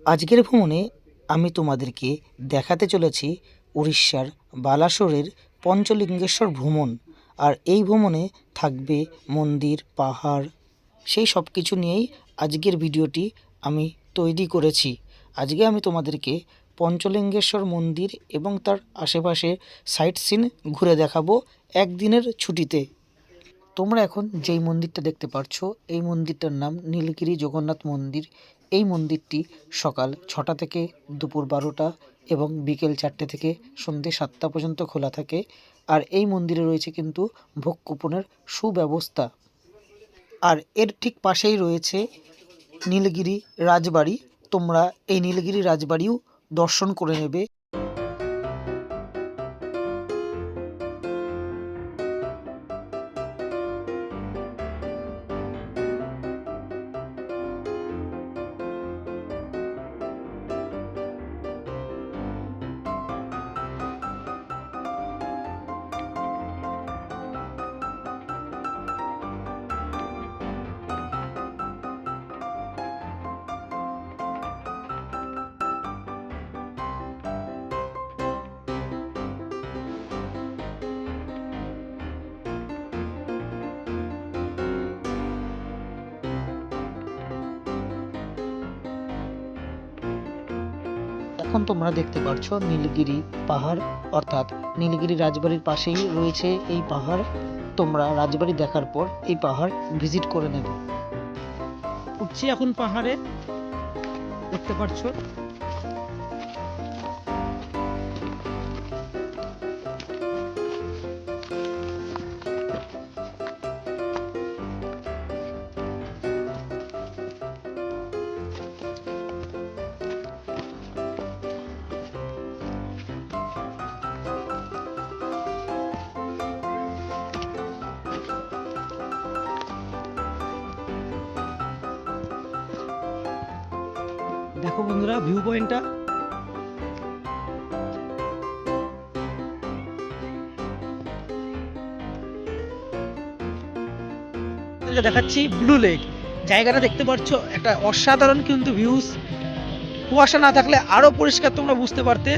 আজকের ভ্রমণে আমি তোমাদেরকে দেখাতে চলেছি উড়িষ্যার বালাসোরের পঞ্চলিঙ্গেশ্বর ভ্রমণ। আর এই ভ্রমণে থাকবে মন্দির, পাহাড়, সেই সব কিছু নিয়েই আজকের ভিডিওটি আমি তৈরি করেছি। আজকে আমি তোমাদেরকে পঞ্চলিঙ্গেশ্বর মন্দির এবং তার আশেপাশে সাইট সিন ঘুরে দেখাবো একদিনের ছুটিতে। তোমরা এখন যেই মন্দিরটা দেখতে পারছো এই মন্দিরটার নাম নীলগিরি জগন্নাথ মন্দির। এই মন্দিরটি সকাল 6টা থেকে দুপুর 12টা এবং বিকেল 4টে থেকে সন্ধ্যে 7টা পর্যন্ত খোলা থাকে। আর এই মন্দিরে রয়েছে কিন্তু ভোগ কুপনের সুব্যবস্থা। আর এর ঠিক পাশেই রয়েছে নীলগিরি রাজবাড়ি। তোমরা এই নীলগিরি রাজবাড়িও দর্শন করে নেবে। এখন তোমরা দেখতে পাচ্ছ নীলগিরি পাহাড়, অর্থাৎ নীলগিরি রাজবাড়ির পাশেই রয়েছে এই পাহাড়। তোমরা রাজবাড়ি দেখার পর এই পাহাড় ভিজিট করে নেবে। উঠছি এখন পাহাড়ে, দেখতে পাচ্ছ। দেখো বন্ধুরা ভিউ পয়েন্টটা। দেখাচ্ছি ব্লু লেক জায়গাটা, দেখতে পাচ্ছ একটা অসাধারণ কিন্তু ভিউজ। কুয়াশা না থাকলে আরো পরিষ্কার তোমরা বুঝতে পারতে।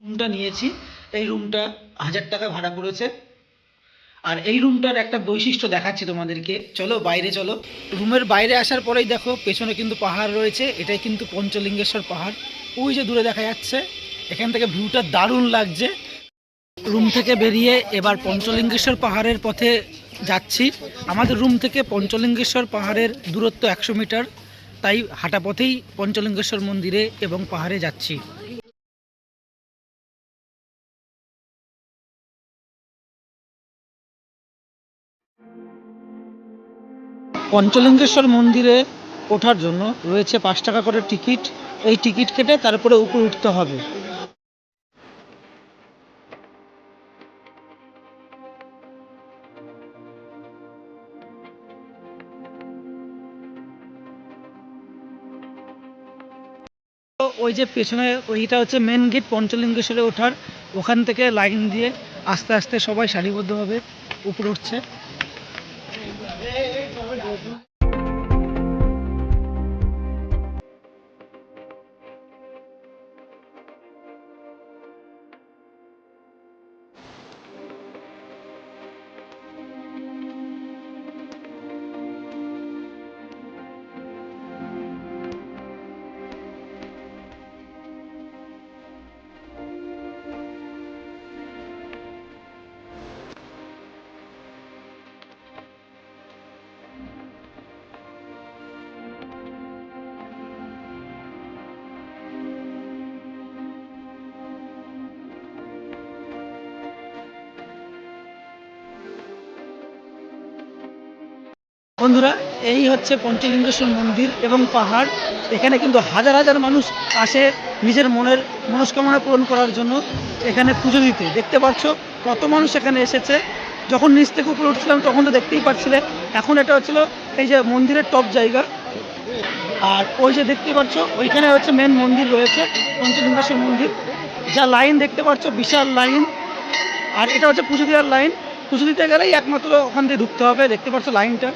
রুমটা নিয়েছি, এই রুমটা 1000 টাকা ভাড়া পড়েছে। আর এই রুমটার একটা বৈশিষ্ট্য দেখাচ্ছি তোমাদেরকে, চলো বাইরে চলো। রুমের বাইরে আসার পরেই দেখো পেছনে কিন্তু পাহাড় রয়েছে, এটাই কিন্তু পঞ্চলিঙ্গেশ্বর পাহাড়। ওই যে দূরে দেখা যাচ্ছে, এখান থেকে ভিউটা দারুণ লাগছে। রুম থেকে বেরিয়ে এবার পঞ্চলিঙ্গেশ্বর পাহাড়ের পথে যাচ্ছি। আমাদের রুম থেকে পঞ্চলিঙ্গেশ্বর পাহাড়ের দূরত্ব 100 মিটার, তাই হাঁটা পথেই পঞ্চলিঙ্গেশ্বর মন্দিরে এবং পাহাড়ে যাচ্ছি। পঞ্চলিঙ্গেশ্বর মন্দিরে ওঠার জন্য রয়েছে 5 টাকা করে টিকিট। এই টিকিট কেটে তারপরে উপরে উঠতে হবে। ওই যে পেছনে ওইটা হচ্ছে মেন গেট পঞ্চলিঙ্গেশ্বরে ওঠার। ওখান থেকে লাইন দিয়ে আস্তে আস্তে সবাই সারিবদ্ধভাবে উপরে উঠছে। বন্ধুরা, এই হচ্ছে পঞ্চলিঙ্গেশ্বর মন্দির এবং পাহাড়। এখানে কিন্তু হাজার হাজার মানুষ আসে নিজের মনের মনস্কামনা পূরণ করার জন্য, এখানে পুজো দিতে। দেখতে পাচ্ছ কত মানুষ এখানে এসেছে। যখন নিচ থেকে উপরে উঠছিলাম তখন তো দেখতেই পাচ্ছিলে। এখন এটা হচ্ছিল এই যে মন্দিরের টপ জায়গা। আর ওই যে দেখতে পাচ্ছ ওইখানে হচ্ছে মেন মন্দির রয়েছে, পঞ্চলিঙ্গেশ্বর মন্দির। যা লাইন দেখতে পাচ্ছ, বিশাল লাইন। আর এটা হচ্ছে পুজো দেওয়ার লাইন। পুজো দিতে গেলেই একমাত্র ওখান দিয়ে ঢুকতে হবে। দেখতে পাচ্ছ লাইনটা।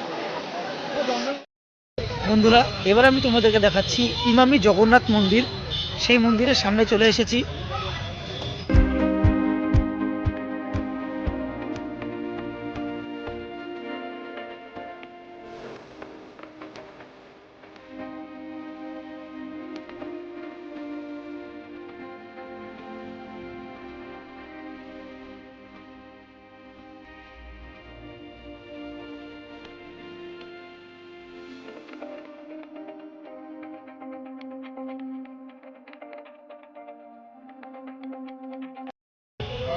বন্ধুরা, এবার আমি তোমাদেরকে দেখাচ্ছি ইমামি জগন্নাথ মন্দির। সেই মন্দিরের সামনে চলে এসেছি।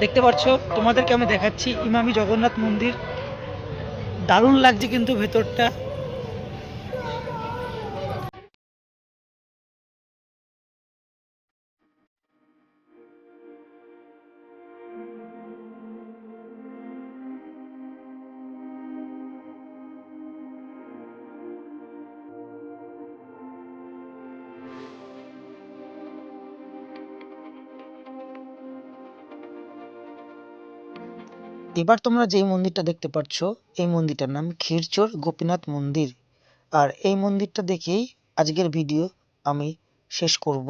দেখতে পাচ্ছ, তোমাদেরকে আমি দেখাচ্ছি ইমামি জগন্নাথ মন্দির। দারুণ লাগছে কিন্তু ভেতরটা। এবার তোমরা যেই মন্দিরটা দেখতে পাচ্ছ, এই মন্দিরটার নাম ক্ষীরচোর গোপীনাথ মন্দির। আর এই মন্দিরটা দেখেই আজকের ভিডিও আমি শেষ করব।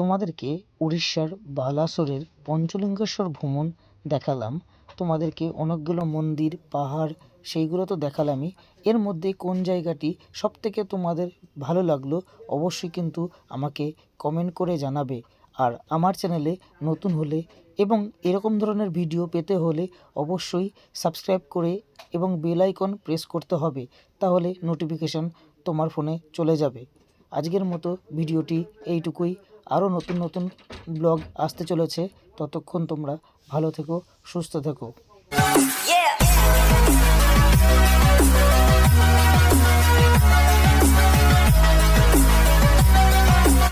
তোমাদেরকে উড়িষ্যার বালাসোরের পঞ্চলিঙ্গেশ্বর ভ্রমণ দেখালাম। তোমাদেরকে অনেকগুলো মন্দির, পাহাড়, সেইগুলো তো দেখালামই। এর মধ্যে কোন জায়গাটি সবথেকে তোমাদের ভালো লাগলো অবশ্যই কিন্তু আমাকে কমেন্ট করে জানাবে। আর আমার চ্যানেলে নতুন হলে এবং এরকম ধরনের ভিডিও পেতে হলে অবশ্যই সাবস্ক্রাইব করে এবং বেল আইকন প্রেস করতে হবে, তাহলে নোটিফিকেশান তোমার ফোনে চলে যাবে। আজকের মতো ভিডিওটি এইটুকুই। আরও নতুন নতুন ব্লগ আসতে চলেছে। ততক্ষণ তোমরা ভালো থেকো, সুস্থ থেকো। Yeah.